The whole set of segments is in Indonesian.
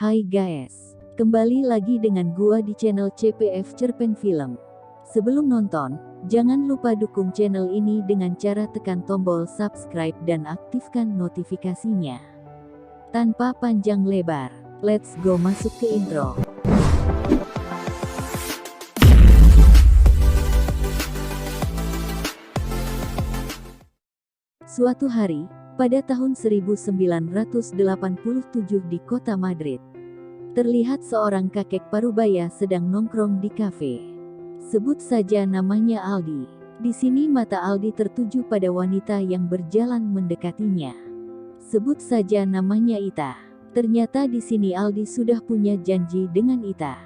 Hai guys, kembali lagi dengan gua di channel CPF Cerpen Film. Sebelum nonton, jangan lupa dukung channel ini dengan cara tekan tombol subscribe dan aktifkan notifikasinya. Tanpa panjang lebar, let's go masuk ke intro. Suatu hari, pada tahun 1987 di kota Madrid, terlihat seorang kakek parubaya sedang nongkrong di kafe. Sebut saja namanya Aldi. Di sini mata Aldi tertuju pada wanita yang berjalan mendekatinya. Sebut saja namanya Ita. Ternyata di sini Aldi sudah punya janji dengan Ita.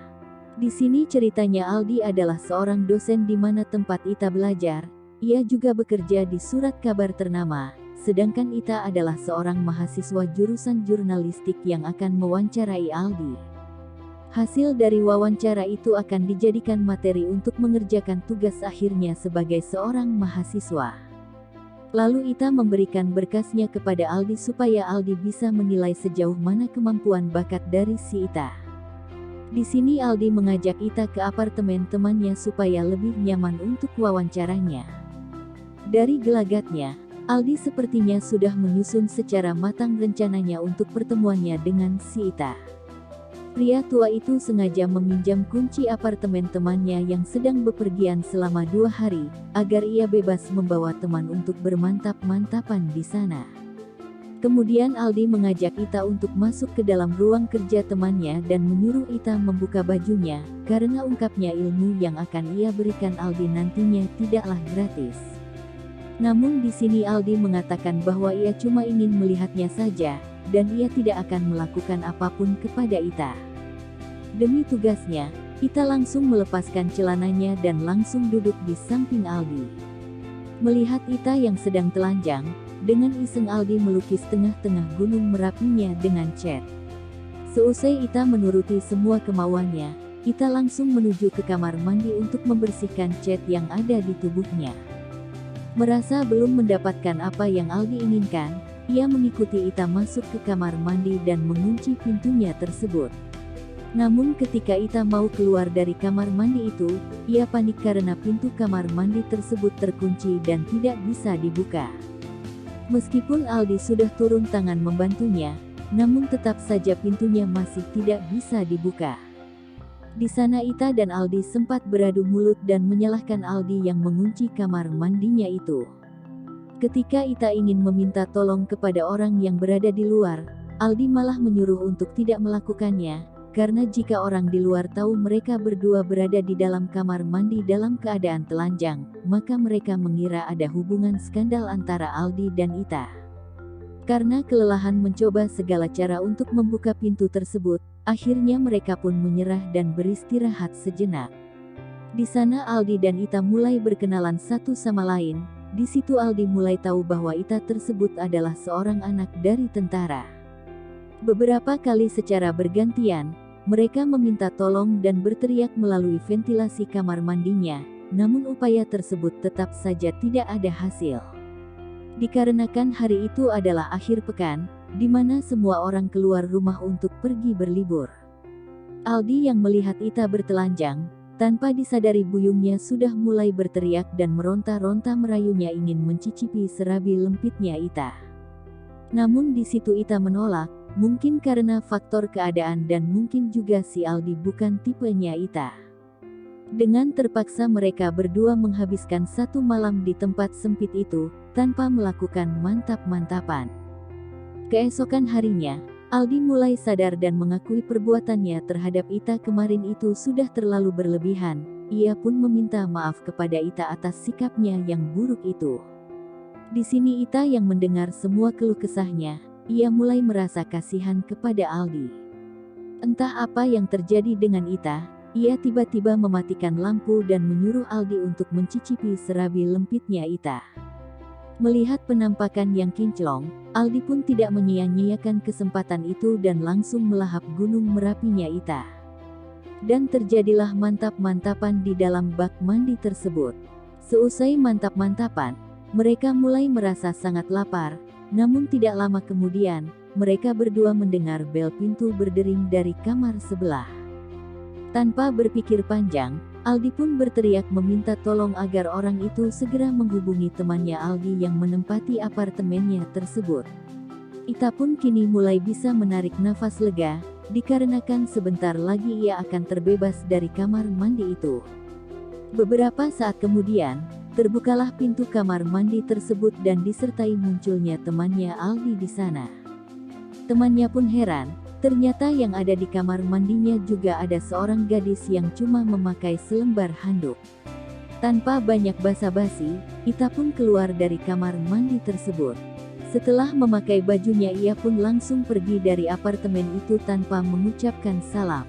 Di sini ceritanya Aldi adalah seorang dosen di mana tempat Ita belajar. Ia juga bekerja di surat kabar ternama, sedangkan Ita adalah seorang mahasiswa jurusan jurnalistik yang akan mewawancarai Aldi. Hasil dari wawancara itu akan dijadikan materi untuk mengerjakan tugas akhirnya sebagai seorang mahasiswa. Lalu Ita memberikan berkasnya kepada Aldi supaya Aldi bisa menilai sejauh mana kemampuan bakat dari si Ita. Di sini Aldi mengajak Ita ke apartemen temannya supaya lebih nyaman untuk wawancaranya. Dari gelagatnya, Aldi sepertinya sudah menyusun secara matang rencananya untuk pertemuannya dengan si Ita. Pria tua itu sengaja meminjam kunci apartemen temannya yang sedang bepergian selama 2 hari, agar ia bebas membawa teman untuk bermantap-mantapan di sana. Kemudian Aldi mengajak Ita untuk masuk ke dalam ruang kerja temannya dan menyuruh Ita membuka bajunya, karena ungkapnya ilmu yang akan ia berikan Aldi nantinya tidaklah gratis. Namun di sini Aldi mengatakan bahwa ia cuma ingin melihatnya saja, dan ia tidak akan melakukan apapun kepada Ita. Demi tugasnya, Ita langsung melepaskan celananya dan langsung duduk di samping Aldi. Melihat Ita yang sedang telanjang, dengan iseng Aldi melukis tengah-tengah gunung Merapinya dengan cat. Seusai Ita menuruti semua kemauannya, Ita langsung menuju ke kamar mandi untuk membersihkan cat yang ada di tubuhnya. Merasa belum mendapatkan apa yang Aldi inginkan, ia mengikuti Ita masuk ke kamar mandi dan mengunci pintunya tersebut. Namun ketika Ita mau keluar dari kamar mandi itu, ia panik karena pintu kamar mandi tersebut terkunci dan tidak bisa dibuka. Meskipun Aldi sudah turun tangan membantunya, namun tetap saja pintunya masih tidak bisa dibuka. Di sana Ita dan Aldi sempat beradu mulut dan menyalahkan Aldi yang mengunci kamar mandinya itu. Ketika Ita ingin meminta tolong kepada orang yang berada di luar, Aldi malah menyuruh untuk tidak melakukannya, karena jika orang di luar tahu mereka berdua berada di dalam kamar mandi dalam keadaan telanjang, maka mereka mengira ada hubungan skandal antara Aldi dan Ita. Karena kelelahan mencoba segala cara untuk membuka pintu tersebut, akhirnya mereka pun menyerah dan beristirahat sejenak. Di sana Aldi dan Ita mulai berkenalan satu sama lain. Di situ Aldi mulai tahu bahwa Ita tersebut adalah seorang anak dari tentara. Beberapa kali secara bergantian, mereka meminta tolong dan berteriak melalui ventilasi kamar mandinya, namun upaya tersebut tetap saja tidak ada hasil. Dikarenakan hari itu adalah akhir pekan, di mana semua orang keluar rumah untuk pergi berlibur. Aldi yang melihat Ita bertelanjang, tanpa disadari buyungnya sudah mulai berteriak dan meronta-ronta merayunya ingin mencicipi serabi lempitnya Ita. Namun di situ Ita menolak, mungkin karena faktor keadaan dan mungkin juga si Aldi bukan tipenya Ita. Dengan terpaksa mereka berdua menghabiskan satu malam di tempat sempit itu, tanpa melakukan mantap-mantapan. Keesokan harinya, Aldi mulai sadar dan mengakui perbuatannya terhadap Ita kemarin itu sudah terlalu berlebihan. Ia pun meminta maaf kepada Ita atas sikapnya yang buruk itu. Di sini Ita yang mendengar semua keluh kesahnya, ia mulai merasa kasihan kepada Aldi. Entah apa yang terjadi dengan Ita, ia tiba-tiba mematikan lampu dan menyuruh Aldi untuk mencicipi serabi lempitnya Ita. Melihat penampakan yang kinclong, Aldi pun tidak menyia-nyiakan kesempatan itu dan langsung melahap gunung Merapinya Ita. Dan terjadilah mantap-mantapan di dalam bak mandi tersebut. Seusai mantap-mantapan, mereka mulai merasa sangat lapar, namun tidak lama kemudian, mereka berdua mendengar bel pintu berdering dari kamar sebelah. Tanpa berpikir panjang, Aldi pun berteriak meminta tolong agar orang itu segera menghubungi temannya Aldi yang menempati apartemennya tersebut. Ita pun kini mulai bisa menarik nafas lega, dikarenakan sebentar lagi ia akan terbebas dari kamar mandi itu. Beberapa saat kemudian, terbukalah pintu kamar mandi tersebut dan disertai munculnya temannya Aldi di sana. Temannya pun heran, ternyata yang ada di kamar mandinya juga ada seorang gadis yang cuma memakai selembar handuk. Tanpa banyak basa-basi, Ita pun keluar dari kamar mandi tersebut. Setelah memakai bajunya ia pun langsung pergi dari apartemen itu tanpa mengucapkan salam.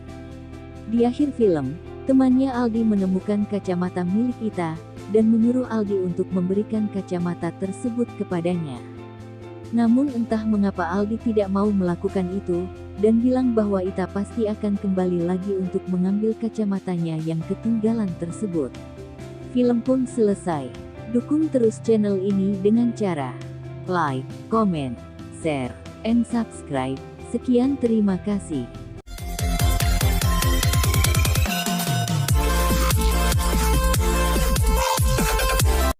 Di akhir film, temannya Aldi menemukan kacamata milik Ita, dan menyuruh Aldi untuk memberikan kacamata tersebut kepadanya. Namun entah mengapa Aldi tidak mau melakukan itu, dan bilang bahwa Ita pasti akan kembali lagi untuk mengambil kacamatanya yang ketinggalan tersebut. Film pun selesai. Dukung terus channel ini dengan cara like, comment, share, and subscribe. Sekian terima kasih.